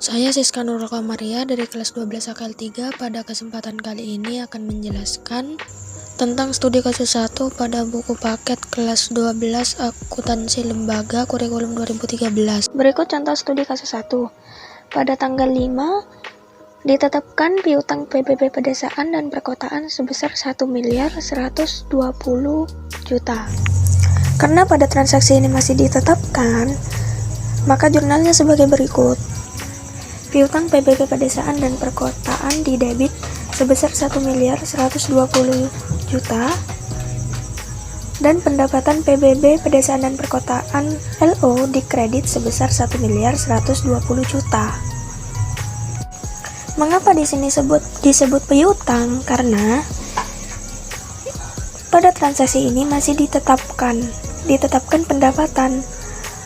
Saya Siska Nurul Kamaria dari kelas 12 AKL 3. Pada kesempatan kali ini akan menjelaskan tentang studi kasus 1 pada buku paket kelas 12 Akuntansi Lembaga Kurikulum 2013. Berikut contoh studi kasus 1. Pada tanggal 5 ditetapkan piutang PBB pedesaan dan perkotaan sebesar 1.120 juta. Karena pada transaksi ini masih ditetapkan, maka jurnalnya sebagai berikut. Piutang PBB pedesaan dan perkotaan didebit sebesar 1.120 juta dan pendapatan PBB pedesaan dan perkotaan LO dikredit sebesar 1.120 juta. Mengapa di sini disebut piutang? Karena pada transaksi ini masih ditetapkan pendapatan,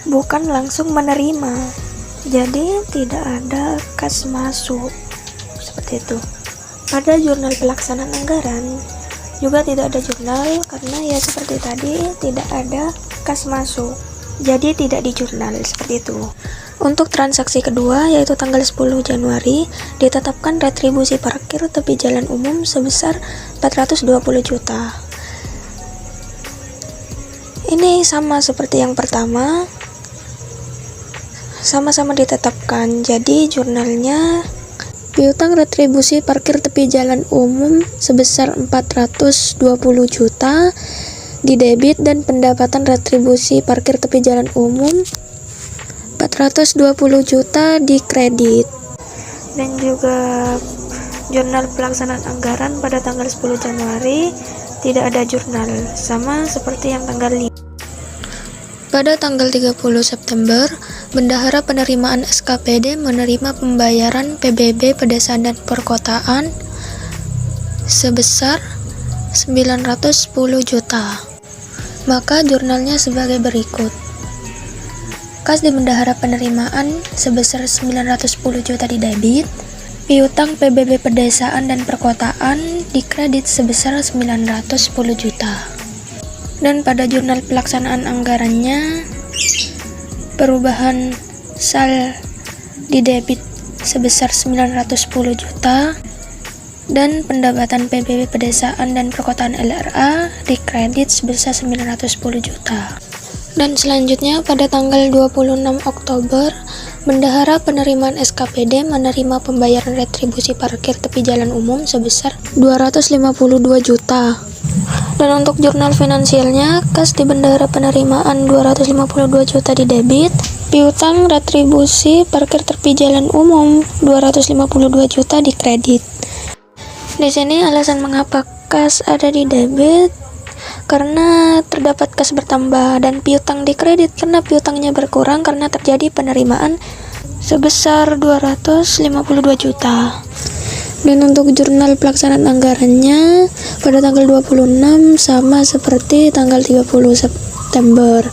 bukan langsung menerima. Jadi tidak ada kas masuk seperti itu. Pada jurnal pelaksanaan anggaran juga tidak ada jurnal karena ya seperti tadi tidak ada kas masuk. Jadi tidak di jurnal seperti itu. Untuk transaksi kedua yaitu tanggal 10 Januari ditetapkan retribusi parkir tepi jalan umum sebesar 420 juta. Ini sama seperti yang pertama, sama-sama ditetapkan. Jadi jurnalnya piutang retribusi parkir tepi jalan umum sebesar 420 juta didebit dan pendapatan retribusi parkir tepi jalan umum 420 juta dikredit. Dan juga jurnal pelaksanaan anggaran pada tanggal 10 Januari tidak ada jurnal, sama seperti yang tanggal 5. Pada tanggal 30 September, Bendahara Penerimaan SKPD menerima pembayaran PBB pedesaan dan perkotaan sebesar 910 juta. Maka jurnalnya sebagai berikut. Kas di Bendahara Penerimaan sebesar 910 juta didebit, piutang PBB pedesaan dan perkotaan dikredit sebesar 910 juta. Dan pada jurnal pelaksanaan anggarannya perubahan sal didebit sebesar 910 juta dan pendapatan PBB pedesaan dan perkotaan LRA dikredit sebesar 910 juta. Dan selanjutnya pada tanggal 26 Oktober Bendahara Penerimaan SKPD menerima pembayaran retribusi parkir tepi jalan umum sebesar 252 juta. Dan untuk jurnal finansialnya, kas di Bendahara Penerimaan 252 juta didebit, piutang retribusi parkir tepi jalan umum 252 juta dikredit. Di sini alasan mengapa kas ada di debit karena terdapat kas bertambah dan piutang dikredit karena piutangnya berkurang karena terjadi penerimaan sebesar 252 juta. Dan untuk jurnal pelaksanaan anggarannya pada tanggal 26 sama seperti tanggal 30 September.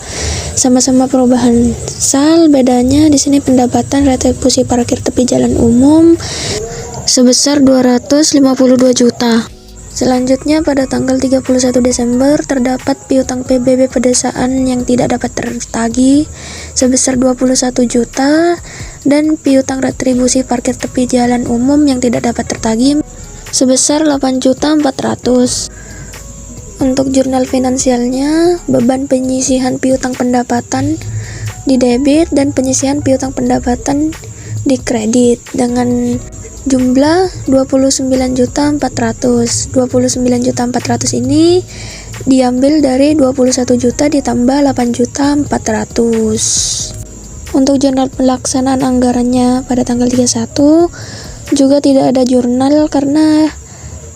Sama-sama perubahan sal, bedanya di sini pendapatan retribusi parkir tepi jalan umum sebesar 252 juta. Selanjutnya pada tanggal 31 Desember terdapat piutang PBB pedesaan yang tidak dapat tertagih sebesar 21 juta dan piutang retribusi parkir tepi jalan umum yang tidak dapat tertagih sebesar 8.400.000. Untuk jurnal finansialnya, beban penyisihan piutang pendapatan didebit dan penyisihan piutang pendapatan dikredit dengan jumlah 29.400.000. 29.400.000 ini diambil dari 21 juta ditambah 8.400.000. Untuk jurnal pelaksanaan anggarannya pada tanggal 31 juga tidak ada jurnal karena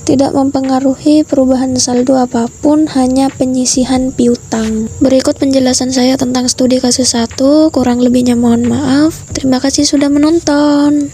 tidak mempengaruhi perubahan saldo apapun, hanya penyisihan piutang. Berikut penjelasan saya tentang studi kasus 1, kurang lebihnya mohon maaf. Terima kasih sudah menonton.